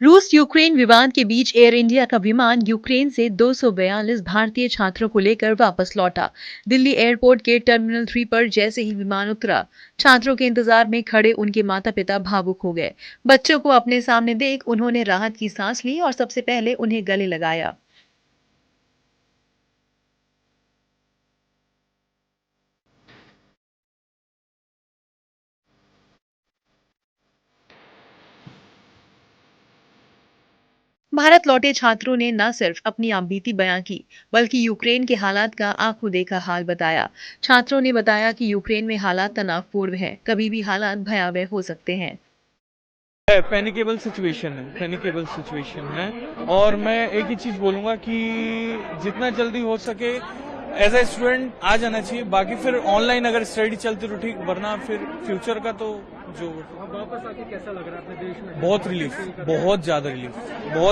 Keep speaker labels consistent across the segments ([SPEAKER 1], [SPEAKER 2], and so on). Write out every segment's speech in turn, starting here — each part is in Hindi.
[SPEAKER 1] रूस यूक्रेन विवाद के बीच एयर इंडिया का विमान यूक्रेन से 242 भारतीय छात्रों को लेकर वापस लौटा। दिल्ली एयरपोर्ट के टर्मिनल 3 पर जैसे ही विमान उतरा, छात्रों के इंतजार में खड़े उनके माता पिता भावुक हो गए। बच्चों को अपने सामने देख उन्होंने राहत की सांस ली और सबसे पहले उन्हें गले लगाया। भारत लौटे छात्रों ने न सिर्फ अपनी बीती बयां की, बल्कि यूक्रेन के हालात का आंखों देखा हाल बताया। छात्रों ने बताया कि यूक्रेन में हालात तनावपूर्ण हैं, कभी भी हालात भयावह हो सकते हैं।
[SPEAKER 2] पैनिकेबल सिचुएशन है और मैं एक ही चीज़ बोलूँगा कि जितना जल्दी हो सके एज ए स्टूडेंट आ जाना चाहिए। बाकी फिर ऑनलाइन अगर स्टडी चलती तो ठीक, वरना फिर फ्यूचर का तो जो
[SPEAKER 3] वापस आके कैसा लग रहा है अपने देश में?
[SPEAKER 2] बहुत रिलीफ, बहुत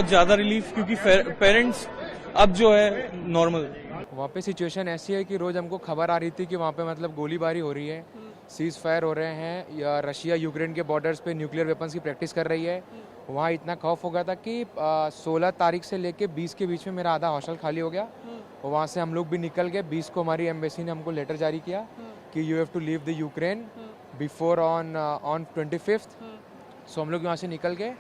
[SPEAKER 2] ज़्यादा रिलीफ क्योंकि पेरेंट्स अब जो है नॉर्मल।
[SPEAKER 4] वहाँ पे सिचुएशन ऐसी है कि रोज़ हमको खबर आ रही थी कि वहाँ पे मतलब गोलीबारी हो रही है, सीज फायर हो रहे हैं, या रशिया यूक्रेन के बॉर्डर्स पे न्यूक्लियर वेपन्स की प्रैक्टिस कर रही है। वहाँ इतना खौफ हो गया था कि 16 तारीख से लेके 20 के बीच में मेरा आधा हॉस्टल खाली हो गया और वहाँ से हम लोग भी निकल गए। 20 को हमारी एम्बेसी ने हमको लेटर जारी किया कि you have to leave the Ukraine before on 25th। So हम लोग यहाँ से निकल गए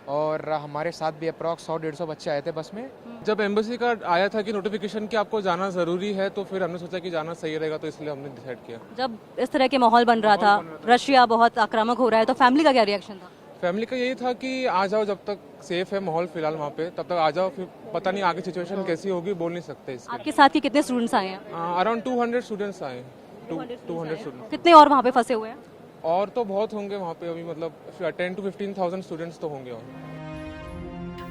[SPEAKER 4] और हमारे साथ भी अप्रॉक्स 100-150 बच्चे आए थे बस में।
[SPEAKER 5] जब एम्बेसी का आया था कि नोटिफिकेशन कि आपको जाना ज़रूरी है, तो फिर हमने सोचा कि जाना सही रहेगा, तो इसलिए हमने डिसाइड किया।
[SPEAKER 6] जब इस तरह के माहौल बन रहा था, रशिया बहुत आक्रामक हो रहा है, तो फैमिली का क्या रिएक्शन था?
[SPEAKER 5] फैमिली का यही था कि आ जाओ, जब तक सेफ है माहौल फिलहाल वहाँ पे, तब तक आ जाओ। फिर पता नहीं आगे सिचुएशन कैसी होगी, बोल नहीं सकते इसके।
[SPEAKER 6] आपके साथ के कितने स्टूडेंट्स आए हैं?
[SPEAKER 5] अराउंड 200 स्टूडेंट्स आए, 200 स्टूडेंट्स।
[SPEAKER 6] कितने और वहाँ पे फंसे हुए हैं?
[SPEAKER 5] और तो बहुत होंगे वहाँ पे अभी, मतलब 10 to 15,000 स्टूडेंट्स तो होंगे और।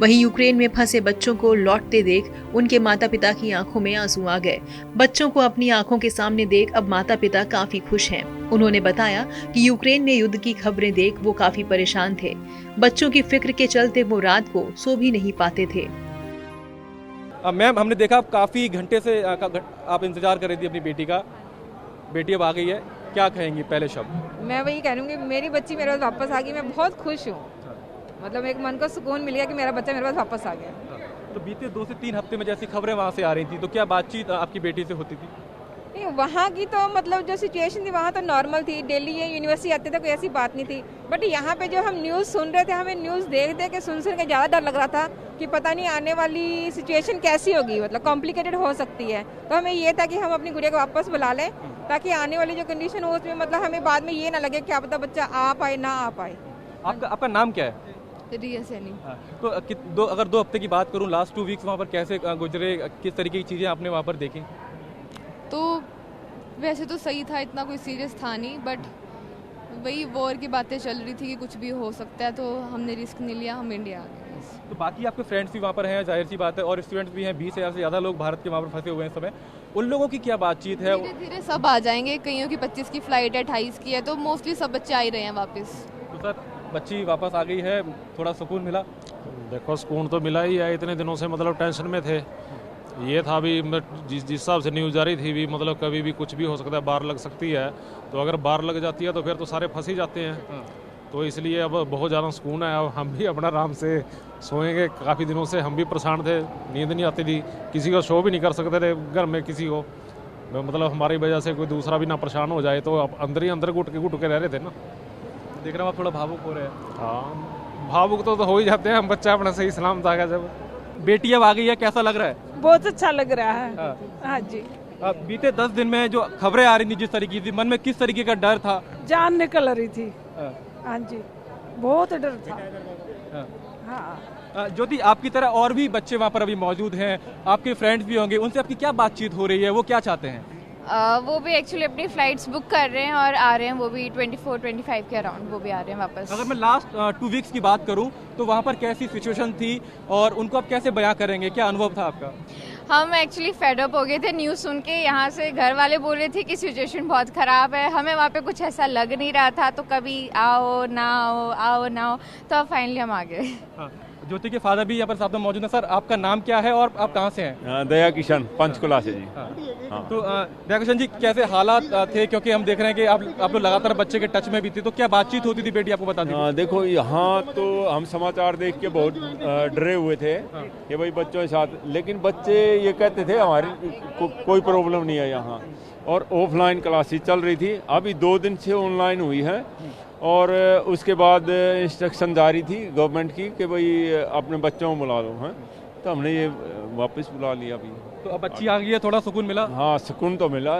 [SPEAKER 1] वहीं यूक्रेन में फंसे बच्चों को लौटते देख उनके माता पिता की आंखों में आंसू आ गए। बच्चों को अपनी आंखों के सामने देख अब माता पिता काफी खुश हैं। उन्होंने बताया कि यूक्रेन में युद्ध की खबरें देख वो काफी परेशान थे। बच्चों की फिक्र के चलते वो रात को सो भी नहीं पाते थे।
[SPEAKER 7] मैम, हमने देखा काफ़ी घंटे से आप इंतजार कर रही थी अपनी बेटी का। बेटी अब आ गई है, क्या कहेंगी पहले शब्द?
[SPEAKER 8] मैं वही कहूँगी, मेरी बच्ची मेरे पास वापस आ गई, मैं बहुत खुश हूँ। मतलब एक मन को सुकून मिल गया कि मेरा बच्चा मेरे पास वापस आ गया।
[SPEAKER 7] तो बीते 2 से 3 हफ्ते में जैसी खबरें वहाँ से आ रही थी, तो क्या बातचीत आपकी बेटी से होती थी?
[SPEAKER 8] नहीं, वहाँ की तो मतलब जो सिचुएशन थी वहाँ तो नॉर्मल थी। दिल्ली या यूनिवर्सिटी आते थे, कोई ऐसी बात नहीं थी। बट यहाँ पे जो हम न्यूज़ सुन रहे थे, हमें न्यूज़ देख देख के सुन के ज़्यादा डर लग रहा था कि पता नहीं आने वाली सिचुएशन कैसी होगी, मतलब कॉम्प्लिकेटेड हो सकती है। तो हमें ये था कि हम अपनी गुड़िया को वापस बुला लें, ताकि आने वाली जो कंडीशन हो उसमें मतलब हमें बाद में ये ना लगे क्या पता बच्चा आ पाए ना आ पाए।
[SPEAKER 7] आपका नाम क्या है?
[SPEAKER 8] रिया सैनी।
[SPEAKER 7] तो अगर 2 हफ्ते की बात करूँ, लास्ट 2 वीक्स वहाँ पर कैसे गुजरे, किस तरीके की चीज़ें आपने वहाँ पर देखी?
[SPEAKER 9] तो वैसे तो सही था, इतना कोई सीरियस था नहीं, बट वही वॉर की बातें चल रही थी कि कुछ भी हो सकता है, तो हमने रिस्क नहीं लिया, हम इंडिया आ गए।
[SPEAKER 7] तो बाकी आपके फ्रेंड्स भी वहाँ पर हैं, जाहिर सी बात है, और स्टूडेंट्स भी हैं। 20,000 से ज़्यादा लोग भारत के वहाँ पर फंसे हुए हैं इस समय। उन लोगों की क्या बातचीत है?
[SPEAKER 9] धीरे धीरे सब आ जाएंगे, कईयों की 25 की फ्लाइट है, 28 की है, तो मोस्टली सब बच्चे आ ही रहे हैं वापस।
[SPEAKER 7] तो सर, बच्ची वापस आ गई है, थोड़ा सुकून मिला?
[SPEAKER 10] देखो, सुकून तो मिला ही है। इतने दिनों से मतलब टेंशन में थे। ये था भी जिस हिसाब से न्यूज़ जारी थी भी, मतलब कभी भी कुछ भी हो सकता है, बाढ़ लग सकती है। तो अगर बाढ़ लग जाती है तो फिर तो सारे फंस ही जाते हैं। तो इसलिए अब बहुत ज़्यादा सुकून है। अब हम भी अपना आराम से सोएंगे। काफ़ी दिनों से हम भी परेशान थे, नींद नहीं आती थी, किसी को शो भी नहीं कर सकते थे घर में किसी को, मतलब हमारी वजह से कोई दूसरा भी ना परेशान हो जाए। तो अब अंदर ही अंदर घुट के रह रहे थे ना।
[SPEAKER 7] देख रहा हूँ आप थोड़ा भावुक हो रहे हैं।
[SPEAKER 10] हाँ, भावुक तो हो ही जाते हैं हम। बच्चा अपना सही सलामत आ गया जब।
[SPEAKER 7] बेटी अब आ गई है, कैसा लग रहा है?
[SPEAKER 8] बहुत अच्छा लग रहा है। हाँ जी।
[SPEAKER 7] बीते 10 दिन में जो खबरें आ रही थी, जिस तरीके की, मन में किस तरीके का डर था?
[SPEAKER 8] जान निकल रही थी। हाँ जी, बहुत डर था। हाँ।
[SPEAKER 7] ज्योति, आपकी तरह और भी बच्चे वहाँ पर अभी मौजूद हैं, आपके फ्रेंड्स भी होंगे, उनसे आपकी क्या बातचीत हो रही है? वो क्या चाहते हैं?
[SPEAKER 9] वो भी एक्चुअली अपनी फ्लाइट्स बुक कर रहे हैं और आ रहे हैं, वो भी 24-25 के अराउंड वो भी आ रहे हैं वापस।
[SPEAKER 7] अगर मैं लास्ट 2 वीक्स की बात करूं, तो वहाँ पर कैसी सिचुएशन थी और उनको आप कैसे बयां करेंगे? क्या अनुभव था आपका?
[SPEAKER 9] हम एक्चुअली फेड अप हो गए थे न्यूज़ सुन के। यहाँ से घर वाले बोल रहे थे कि सिचुएशन बहुत ख़राब है, हमें वहाँ पे कुछ ऐसा लग नहीं रहा था, तो कभी आओ ना आओ, आओ ना आओ, तो अब फाइनली हम आ गए।
[SPEAKER 7] हाँ, ज्योति के फादर भी यहाँ पर साथ में मौजूद है। सर, आपका नाम क्या है और आप कहाँ से हैं?
[SPEAKER 11] दया किशन, पंचकुला से जी।
[SPEAKER 7] हाँ। तो दया किशन जी, कैसे हालात थे, क्योंकि हम देख रहे हैं कि आप लोग लगातार बच्चे के टच में भी थे, तो क्या बातचीत होती थी बेटी, आपको बता दें?
[SPEAKER 11] देखो यहाँ तो हम समाचार देख के बहुत डरे हुए थे कि भाई बच्चों के साथ, लेकिन बच्चे ये कहते थे हमारी कोई प्रॉब्लम नहीं है यहाँ, और ऑफलाइन क्लासेस चल रही थी। अभी 2 दिन से ऑनलाइन हुई है, और उसके बाद इंस्ट्रक्शन जारी थी गवर्नमेंट की कि भाई अपने बच्चों को बुला लो। हैं, तो हमने ये वापस बुला लिया अभी।
[SPEAKER 7] तो अब बच्ची आ गई है, थोड़ा सुकून मिला?
[SPEAKER 11] हाँ, सुकून तो मिला।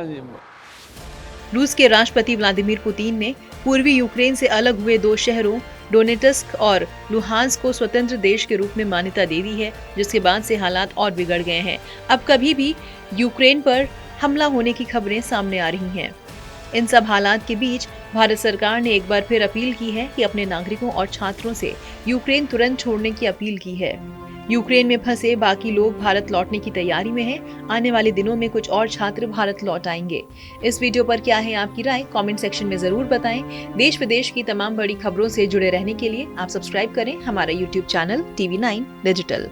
[SPEAKER 1] रूस के राष्ट्रपति व्लादिमीर पुतिन ने पूर्वी यूक्रेन से अलग हुए 2 शहरों डोनेट्स्क और लुहांस्क को स्वतंत्र देश के रूप में मान्यता दे दी है, जिसके बाद से हालात और बिगड़ गए हैं। अब कभी भी यूक्रेन पर हमला होने की खबरें सामने आ रही हैं। इन सब हालात के बीच भारत सरकार ने एक बार फिर अपील की है कि अपने नागरिकों और छात्रों से यूक्रेन तुरंत छोड़ने की अपील की है। यूक्रेन में फंसे बाकी लोग भारत लौटने की तैयारी में हैं। आने वाले दिनों में कुछ और छात्र भारत लौट आएंगे। इस वीडियो पर क्या है आपकी राय, कमेंट सेक्शन में जरूर बताएं। देश विदेश की तमाम बड़ी खबरों से जुड़े रहने के लिए आप सब्सक्राइब करें हमारा YouTube चैनल TV9 डिजिटल।